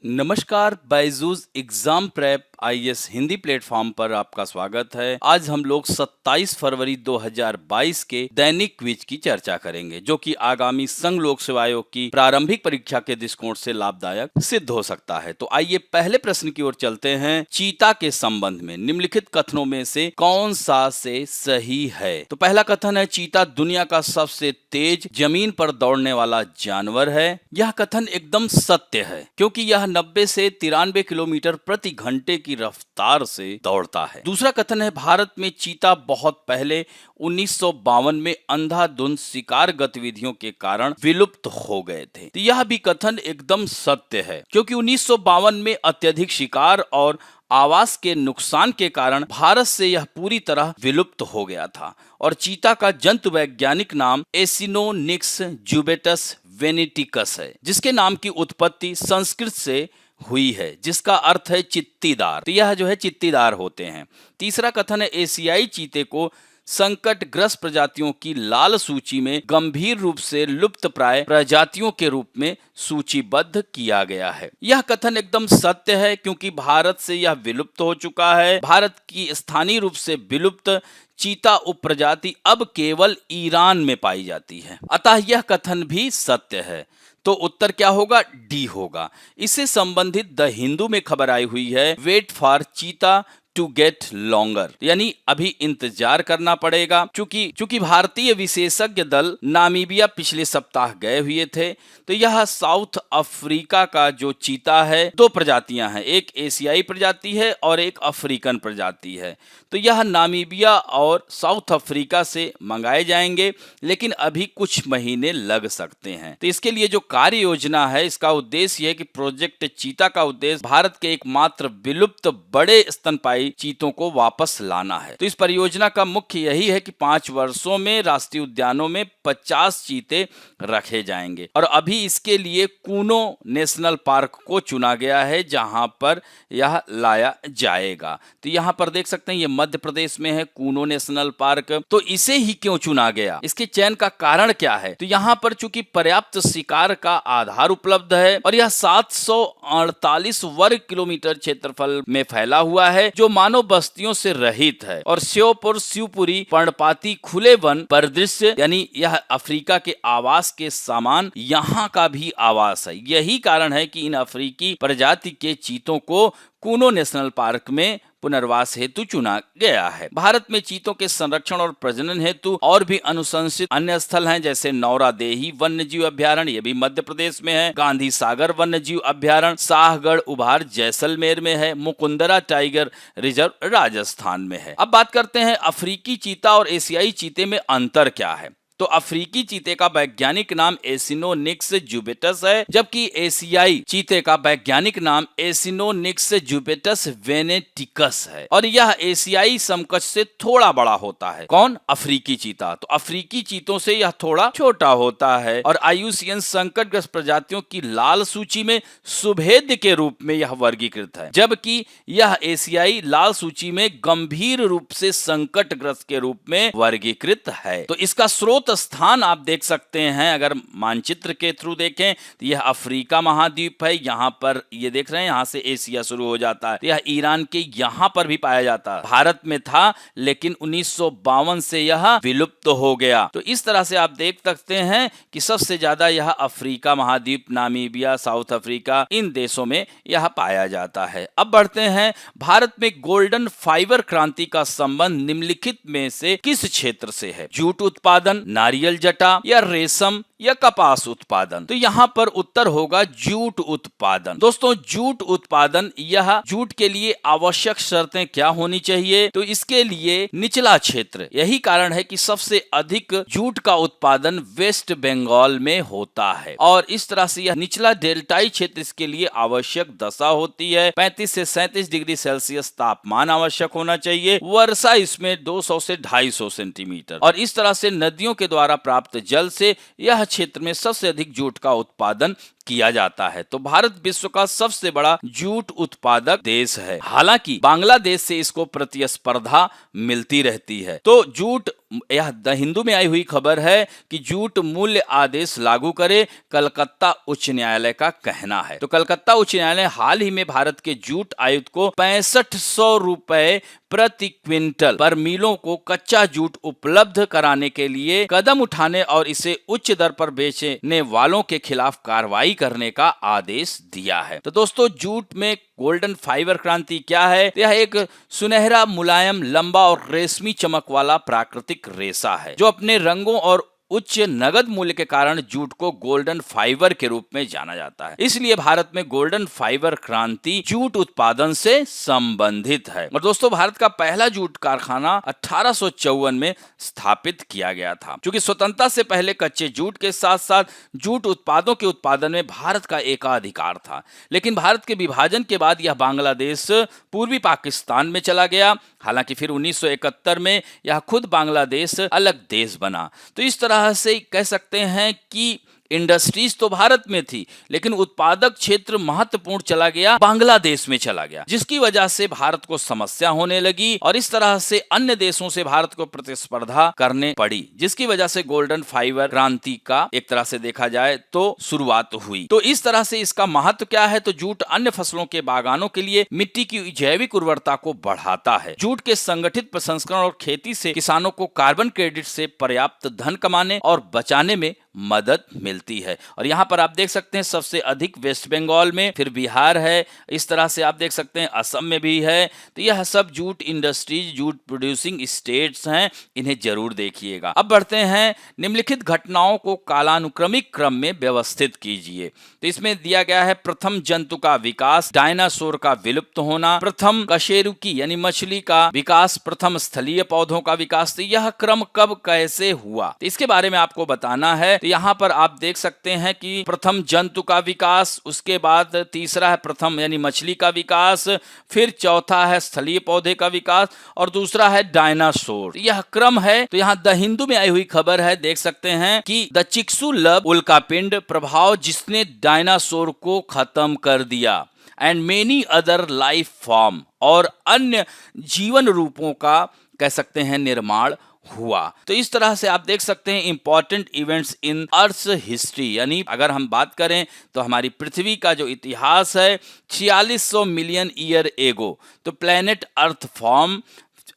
नमस्कार, Byju's exam prep IAS Hindi platform पर आपका स्वागत है। आज हम लोग 27 फरवरी 2022 के दैनिक क्विज की चर्चा करेंगे, जो कि आगामी संघ लोक सेवा आयोग की प्रारंभिक परीक्षा के दृष्टिकोण से लाभदायक सिद्ध हो सकता है। तो आइए पहले प्रश्न की ओर चलते हैं। चीता के संबंध में निम्नलिखित कथनों में से कौन सा से सही है? तो पहला कथन है, चीता दुनिया का सबसे तेज जमीन पर दौड़ने वाला जानवर है। यह कथन एकदम सत्य है, क्योंकि यह 90 से 93 किलोमीटर प्रति घंटे की रफ्तार से दौड़ता है। दूसरा कथन है, भारत में चीता बहुत पहले 1952 में अंधाधुंध शिकार गतिविधियों के कारण विलुप्त हो गए थे। तो यह भी कथन एकदम सत्य है, क्योंकि 1952 में अत्यधिक शिकार और आवास के नुकसान के कारण भारत से यह पूरी तरह विलुप्त हो गया था। और चीता का जंतु वैज्ञानिक नाम एसिनोनिक्स जुबेटस वेनेटिकस है, जिसके नाम की उत्पत्ति संस्कृत से हुई है, जिसका अर्थ है चित्तीदार। तो यह जो है चित्तीदार होते हैं। तीसरा कथन है, एशियाई चीते को संकटग्रस्त प्रजातियों की लाल सूची में गंभीर रूप से लुप्त प्राय प्रजातियों के रूप में सूचीबद्ध किया गया है। यह कथन एकदम सत्य है, क्योंकि भारत से यह विलुप्त हो चुका है। भारत की स्थानीय रूप से विलुप्त चीता उपप्रजाति अब केवल ईरान में पाई जाती है, अतः यह कथन भी सत्य है। तो उत्तर क्या होगा? डी होगा। इससे संबंधित द हिंदू में खबर आई हुई है, वेट फॉर चीता टू गेट लॉन्गर, यानी अभी इंतजार करना पड़ेगा। चूंकि भारतीय विशेषज्ञ दल नामीबिया पिछले सप्ताह गए हुए थे, तो यह साउथ अफ्रीका का जो चीता है, दो प्रजातियां हैं, एक एशियाई प्रजाति है और एक अफ्रीकन प्रजाति है। तो यह नामीबिया और साउथ अफ्रीका से मंगाए जाएंगे, लेकिन अभी कुछ महीने लग सकते हैं। तो इसके लिए जो कार्य योजना है, इसका उद्देश्य यह है कि प्रोजेक्ट चीता का उद्देश्य भारत के एकमात्र विलुप्त बड़े स्तनपायी चीतों को वापस लाना है। तो इस परियोजना का मुख्य यही है कि 5 वर्षों में राष्ट्रीय उद्यानों में 50 चीते रखे जाएंगे। और अभी इसके लिए कूनो नेशनल पार्क को चुना गया है, जहां पर यह लाया जाएगा। तो यहां पर देख सकते हैं, ये मध्य प्रदेश में है कूनो नेशनल पार्क। तो इसे ही क्यों चुना गया? इसके चयन का कारण क्या है? तो यहां पर चूंकि पर्याप्त शिकार का आधार उपलब्ध है और यह 748 वर्ग किलोमीटर क्षेत्रफल में फैला हुआ है, जो मानव बस्तियों से रहित है। और श्योपुर शिवपुरी पर्णपाती खुले वन परिदृश्य, यानी यह अफ्रीका के आवास के समान यहाँ का भी आवास है। यही कारण है कि इन अफ्रीकी प्रजाति के चीतों को कूनो नेशनल पार्क में पुनर्वास हेतु चुना गया है। भारत में चीतों के संरक्षण और प्रजनन हेतु और भी अनुशंसित अन्य स्थल हैं, जैसे नौरादेही वन्यजीव अभ्यारण्य, ये भी मध्य प्रदेश में है, गांधी सागर वन्यजीव अभ्यारण्य शाहगढ़ उभार जैसलमेर में है, मुकुंदरा टाइगर रिजर्व राजस्थान में है। अब बात करते हैं अफ्रीकी चीता और एशियाई चीते में अंतर क्या है। तो अफ्रीकी चीते का वैज्ञानिक नाम एसिनोनिक्स जुबेटस है, जबकि एशियाई चीते का वैज्ञानिक नाम एसिनोनिक्स जुबेटस वेनेटिकस है। और यह एशियाई समकक्ष से थोड़ा बड़ा होता है। कौन? अफ्रीकी चीता। तो अफ्रीकी चीतों से यह थोड़ा छोटा होता है। और IUCN संकटग्रस्त प्रजातियों की लाल सूची में सुभेद्य के रूप में यह वर्गीकृत है, जबकि यह एशियाई लाल सूची में गंभीर रूप से संकटग्रस्त के रूप में वर्गीकृत है। तो इसका स्रोत स्थान आप देख सकते हैं, अगर मानचित्र के थ्रू देखें तो यह अफ्रीका महाद्वीप है। यहां पर ये देख रहे हैं, यहां से एशिया शुरू हो जाता है। यह ईरान के यहां पर भी पाया जाता है। भारत में था, लेकिन 1952 से यह विलुप्त हो गया। तो इस तरह से आप देख सकते हैं कि सबसे ज्यादा यह अफ्रीका महाद्वीप, नामीबिया, साउथ अफ्रीका, इन देशों में यह पाया जाता है। अब बढ़ते हैं, भारत में गोल्डन फाइबर क्रांति का संबंध निम्नलिखित में से किस क्षेत्र से है? जूट उत्पादन, नारियल जटा या रेशम या कपास उत्पादन? तो यहाँ पर उत्तर होगा जूट उत्पादन। दोस्तों, जूट उत्पादन, यह जूट के लिए आवश्यक शर्तें क्या होनी चाहिए? तो इसके लिए निचला क्षेत्र, यही कारण है कि सबसे अधिक जूट का उत्पादन वेस्ट बंगाल में होता है। और इस तरह से यह निचला डेल्टाई क्षेत्र इसके लिए आवश्यक दशा होती है। 35 से 37 डिग्री सेल्सियस तापमान आवश्यक होना चाहिए। वर्षा इसमें 200 से 250 सेंटीमीटर। और इस तरह से नदियों के द्वारा प्राप्त जल से यह क्षेत्र में सबसे अधिक जूट का उत्पादन किया जाता है। तो भारत विश्व का सबसे बड़ा जूट उत्पादक देश है। हालांकि बांग्लादेश से इसको प्रतिस्पर्धा मिलती रहती है। तो जूट, यह द हिंदू में आई हुई खबर है कि जूट मूल्य आदेश लागू करे, कलकत्ता उच्च न्यायालय का कहना है। तो कलकत्ता उच्च न्यायालय हाल ही में भारत के जूट आयुक्त को 6500 रुपए प्रति क्विंटल पर मिलों को कच्चा जूट उपलब्ध कराने के लिए कदम उठाने और इसे उच्च दर पर बेचने वालों के खिलाफ कार्रवाई करने का आदेश दिया है। तो दोस्तों, जूट में गोल्डन फाइबर क्रांति क्या है? यह एक सुनहरा, मुलायम, लंबा और रेशमी चमक वाला प्राकृतिक रेशा है जो अपने रंगों और उच्च नगद मूल्य के कारण जूट को गोल्डन फाइबर के रूप में जाना जाता है। इसलिए भारत में गोल्डन फाइबर क्रांति जूट उत्पादन से संबंधित है। और दोस्तों, भारत का पहला जूट कारखाना 1854 में स्थापित किया गया था। क्योंकि स्वतंत्रता से पहले कच्चे जूट के साथ साथ जूट उत्पादों के उत्पादन में भारत का एकाधिकार था। लेकिन भारत के विभाजन के बाद यह बांग्लादेश पूर्वी पाकिस्तान में चला गया। हालांकि फिर 1971 में यह खुद बांग्लादेश अलग देश बना। तो इस तरह से कह सकते हैं कि इंडस्ट्रीज तो भारत में थी, लेकिन उत्पादक क्षेत्र महत्वपूर्ण चला गया, बांग्लादेश में चला गया, जिसकी वजह से भारत को समस्या होने लगी और इस तरह से अन्य देशों से भारत को प्रतिस्पर्धा करने पड़ी, जिसकी वजह से गोल्डन फाइबर क्रांति का एक तरह से देखा जाए तो शुरुआत हुई। तो इस तरह से इसका महत्व क्या है? तो जूट अन्य फसलों के बागानों के लिए मिट्टी की जैविक उर्वरता को बढ़ाता है। जूट के संगठित प्रसंस्करण और खेती से किसानों को कार्बन क्रेडिट से पर्याप्त धन कमाने और बचाने में मदद मिलती है। और यहाँ पर आप देख सकते हैं सबसे अधिक वेस्ट बंगाल में, फिर बिहार है, इस तरह से आप देख सकते हैं असम में भी है। तो यह सब jute industries, jute producing states हैं, इन्हें जरूर देखिएगा। अब बढ़ते हैं, निम्नलिखित घटनाओं को कालानुक्रमिक क्रम में व्यवस्थित कीजिए। तो इसमें दिया गया है प्रथम जंतु का विकास, डायनासोर का विलुप्त होना, प्रथम कशेरुकी यानी मछली का विकास, प्रथम स्थलीय पौधों का विकास। तो यह क्रम कब कैसे हुआ, तो इसके बारे में आपको बताना है। यहाँ पर आप देख सकते हैं कि प्रथम जंतु का विकास, उसके बाद तीसरा है प्रथम यानी मछली का विकास, फिर चौथा है स्थलीय पौधे का विकास और दूसरा है डायनासोर। यह क्रम है। तो यहाँ द हिंदू में आई हुई खबर है, देख सकते हैं कि द चिक्सुलव उल्कापिंड प्रभाव जिसने डायनासोर को खत्म कर दिया and many other life form, और अन्य जीवन रूपों का कह सकते हैं निर्माण हुआ। तो इस तरह से आप देख सकते हैं important events in earth history, यानी अगर हम बात करें तो हमारी पृथ्वी का जो इतिहास है 4600 मिलियन ईयर एगो, तो प्लेनेट अर्थ फॉर्म।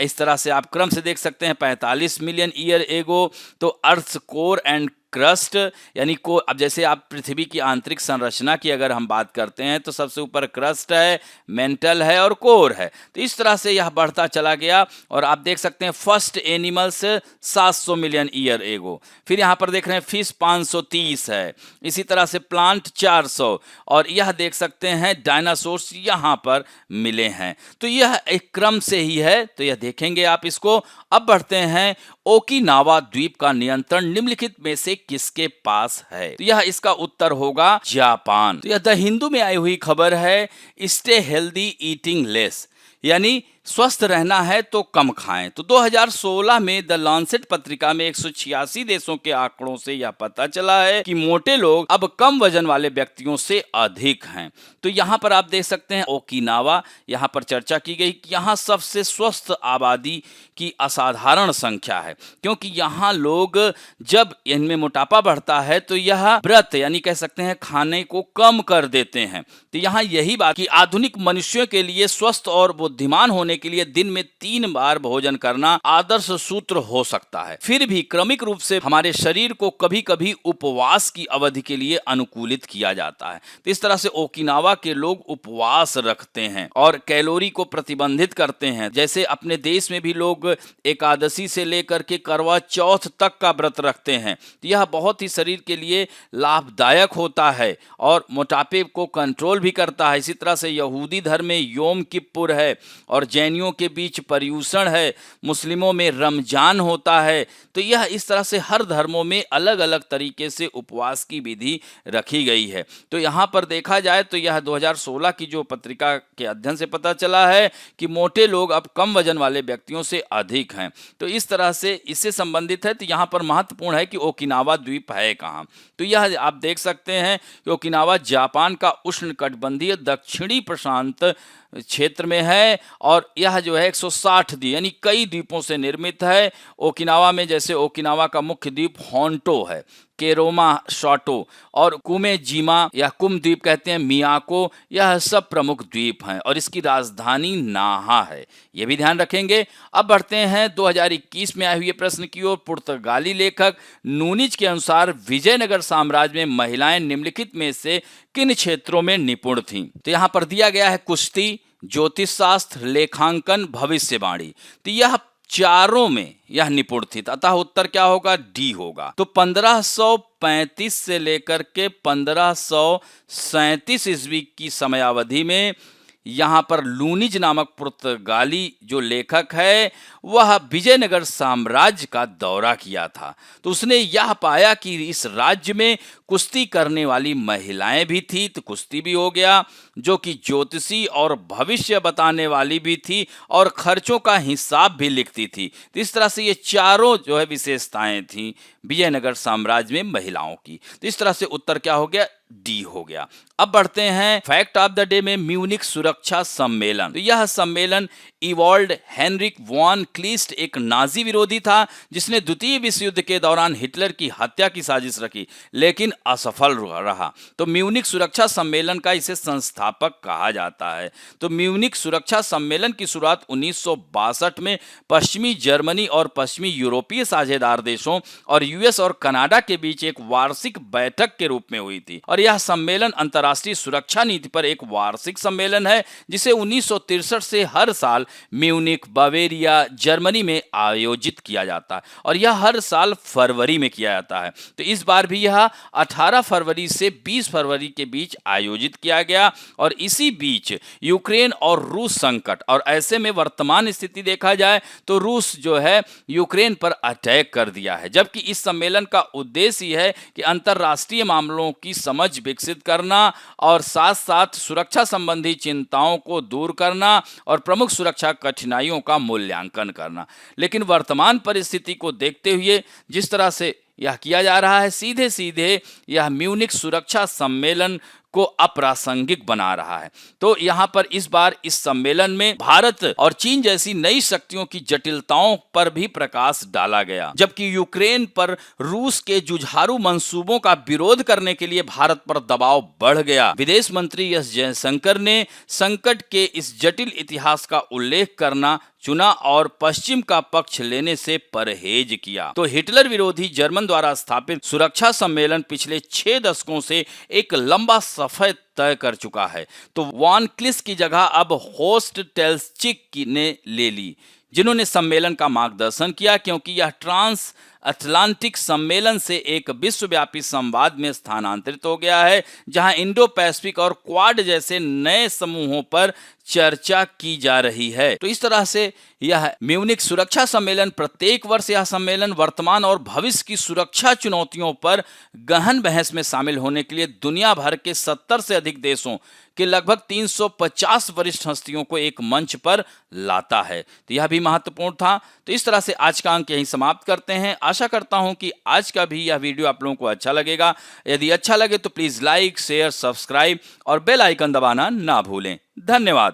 इस तरह से आप क्रम से देख सकते हैं 45 मिलियन ईयर एगो, तो अर्थ कोर एंड क्रस्ट यानी को, अब जैसे आप पृथ्वी की आंतरिक संरचना की अगर हम बात करते हैं तो सबसे ऊपर क्रस्ट है, मेंटल है और कोर है। तो इस तरह से यह बढ़ता चला गया और आप देख सकते हैं first animals 700 million year ago, फिर यहाँ पर देख रहे हैं फिश 530 है, इसी तरह से प्लांट 400 और यह देख सकते हैं डायनासोर्स यहाँ पर मिले हैं। तो यह एक क्रम से ही है, तो यह देखेंगे आप इसको। अब बढ़ते हैं, ओकिनावा द्वीप का नियंत्रण निम्नलिखित में से किसके पास है? तो यह इसका उत्तर होगा जापान। तो यह द हिंदू में आई हुई खबर है, स्टे हेल्दी ईटिंग लेस, यानी स्वस्थ रहना है तो कम खाएं। तो 2016 में द लांसेट पत्रिका में 186 देशों के आंकड़ों से यह पता चला है कि मोटे लोग अब कम वजन वाले व्यक्तियों से अधिक हैं। तो यहाँ पर आप देख सकते हैं ओकिनावा, यहाँ पर चर्चा की गई कि यहाँ सबसे स्वस्थ आबादी की असाधारण संख्या है, क्योंकि यहाँ लोग जब इनमें मोटापा बढ़ता है तो यह व्रत यानी कह सकते हैं खाने को कम कर देते हैं। तो यहाँ यही बात कि आधुनिक मनुष्यों के लिए स्वस्थ और बुद्धिमान होने के लिए दिन में 3 बार भोजन करना आदर्श सूत्र हो सकता है। फिर भी क्रमिक रूप से हमारे शरीर को कभी कभी उपवास की अवधि के लिए अनुकूलित किया जाता है। तो इस तरह से ओकिनावा के लोग उपवास रखते हैं और कैलोरी को प्रतिबंधित करते हैं। जैसे अपने देश में भी लोग एकादशी से लेकर के करवा चौथ तक का व्रत रखते हैं। तो यह बहुत ही शरीर के लिए लाभदायक होता है और मोटापे को कंट्रोल भी करता है। इसी तरह से यहूदी धर्म में योम किप्पुर है और जैन जैनियों के बीच पर्युषण है, मुस्लिमों में रमजान होता है। तो यह इस तरह से हर धर्मों में अलग अलग तरीके से उपवास की विधि रखी गई है। तो यहाँ पर देखा जाए तो यह 2016 की जो पत्रिका के अध्ययन से पता चला है कि मोटे लोग अब कम वजन वाले व्यक्तियों से अधिक हैं। तो इस तरह से इससे संबंधित है। तो यहाँ पर महत्वपूर्ण है कि ओकिनावा द्वीप है कहाँ। तो यह आप देख सकते हैं कि ओकिनावा जापान का उष्णकटिबंधीय दक्षिणी प्रशांत क्षेत्र में है और यह जो है 160 द्वीप यानी कई द्वीपों से निर्मित है। ओकिनावा में जैसे ओकिनावा का मुख्य द्वीप होंटो है, केरोमा शॉटो और कुमेजीमा या कुम द्वीप कहते हैं, मियाको, यह सब प्रमुख द्वीप हैं और इसकी राजधानी नाहा है। ये भी ध्यान रखेंगे। अब बढ़ते हैं 2021 में आए हुए प्रश्न की ओर। पुर्तगाली लेखक नूनिज के अनुसार विजयनगर साम्राज्य में महिलाएं निम्नलिखित में से किन क्षेत्रों में निपुण थीं? तो यहाँ पर दिया गया है कुश्ती, ज्योतिष शास्त्र, लेखांकन, भविष्यवाणी। तो यह चारों में यह निपुण थी। अतः उत्तर क्या होगा? डी होगा। तो 1535 से लेकर के 1537 ईस्वी की समयावधि में यहाँ पर लूनिज नामक पुर्तगाली जो लेखक है वह विजयनगर साम्राज्य का दौरा किया था। तो उसने यह पाया कि इस राज्य में कुश्ती करने वाली महिलाएं भी थी, तो कुश्ती भी हो गया, जो कि ज्योतिषी और भविष्य बताने वाली भी थी और खर्चों का हिसाब भी लिखती थी। तो इस तरह से ये चारों जो है विशेषताएं थी विजयनगर साम्राज्य में महिलाओं की। तो इस तरह से उत्तर क्या हो गया? डी हो गया। अब बढ़ते हैं फैक्ट ऑफ द डे में म्यूनिख सुरक्षा सम्मेलन। तो यह सम्मेलन इवॉल्ड हेनरिक वॉन क्लीस्ट एक नाजी विरोधी था जिसने द्वितीय विश्व युद्ध के दौरान हिटलर की हत्या की साजिश रखी लेकिन असफल रहा। तो म्यूनिख सुरक्षा सम्मेलन का इसे संस्थापक कहा जाता है। तो म्यूनिख सुरक्षा सम्मेलन की शुरुआत 1962 में पश्चिमी जर्मनी और पश्चिमी यूरोपीय साझेदार देशों और यूएस और कनाडा के बीच एक वार्षिक बैठक के रूप में हुई थी और यह सम्मेलन अंतर्राष्ट्रीय सुरक्षा नीति पर एक वार्षिक सम्मेलन है जिसे 1963 से हर साल म्यूनिख, बावेरिया, जर्मनी में आयोजित किया जाता है और यह हर साल फरवरी में किया जाता है। तो इस बार भी यह 18 फरवरी से 20 फरवरी के बीच आयोजित किया गया और इसी बीच यूक्रेन और रूस संकट, और ऐसे में वर्तमान स्थिति देखा जाए तो रूस जो है यूक्रेन पर अटैक कर दिया है। जबकि इस सम्मेलन का उद्देश्य यह है कि अंतर्राष्ट्रीय मामलों की समझ विकसित करना और साथ साथ सुरक्षा संबंधी चिंताओं को दूर करना और प्रमुख सुरक्षा कठिनाइयों का मूल्यांकन करना। लेकिन वर्तमान परिस्थिति को देखते हुए जिस तरह से यह किया जा रहा है, सीधे सीधे यह म्यूनिख सुरक्षा सम्मेलन को अप्रासंगिक बना रहा है। तो यहाँ पर इस बार इस सम्मेलन में भारत और चीन जैसी नई शक्तियों की जटिलताओं पर भी प्रकाश डाला गया। जबकि यूक्रेन पर रूस के जुझारू मंसूबों का विरोध करने के लिए भारत पर दबाव बढ़ गया। विदेश मंत्री एस जयशंकर ने संकट के इस जटिल इतिहास का उल्लेख करना चुना और पश्चिम का पक्ष लेने से परहेज किया। तो हिटलर विरोधी जर्मन द्वारा स्थापित सुरक्षा सम्मेलन पिछले 6 दशकों से एक लंबा सफर तय कर चुका है। तो वॉन क्लिस की जगह अब होस्ट टेल्स्चिक ने ले ली, जिन्होंने सम्मेलन का मार्गदर्शन किया, क्योंकि यह ट्रांस अटलांटिक सम्मेलन से एक विश्वव्यापी संवाद में स्थानांतरित हो गया है, जहां इंडो पैसिफिक और क्वाड जैसे नए समूहों पर चर्चा की जा रही है। तो इस तरह से यह म्यूनिख सुरक्षा सम्मेलन, प्रत्येक वर्ष यह सम्मेलन वर्तमान और भविष्य की सुरक्षा चुनौतियों पर गहन बहस में शामिल होने के लिए दुनिया भर के 70 से अधिक देशों के लगभग 350 वरिष्ठ हस्तियों को एक मंच पर लाता है। तो यह भी महत्वपूर्ण था। तो इस तरह से आज का अंक यहीं समाप्त करते हैं। आशा करता हूं कि आज का भी यह वीडियो आप लोगों को अच्छा लगेगा। यदि अच्छा लगे तो प्लीज लाइक, शेयर, सब्सक्राइब और बेल आइकन दबाना ना भूलें। धन्यवाद।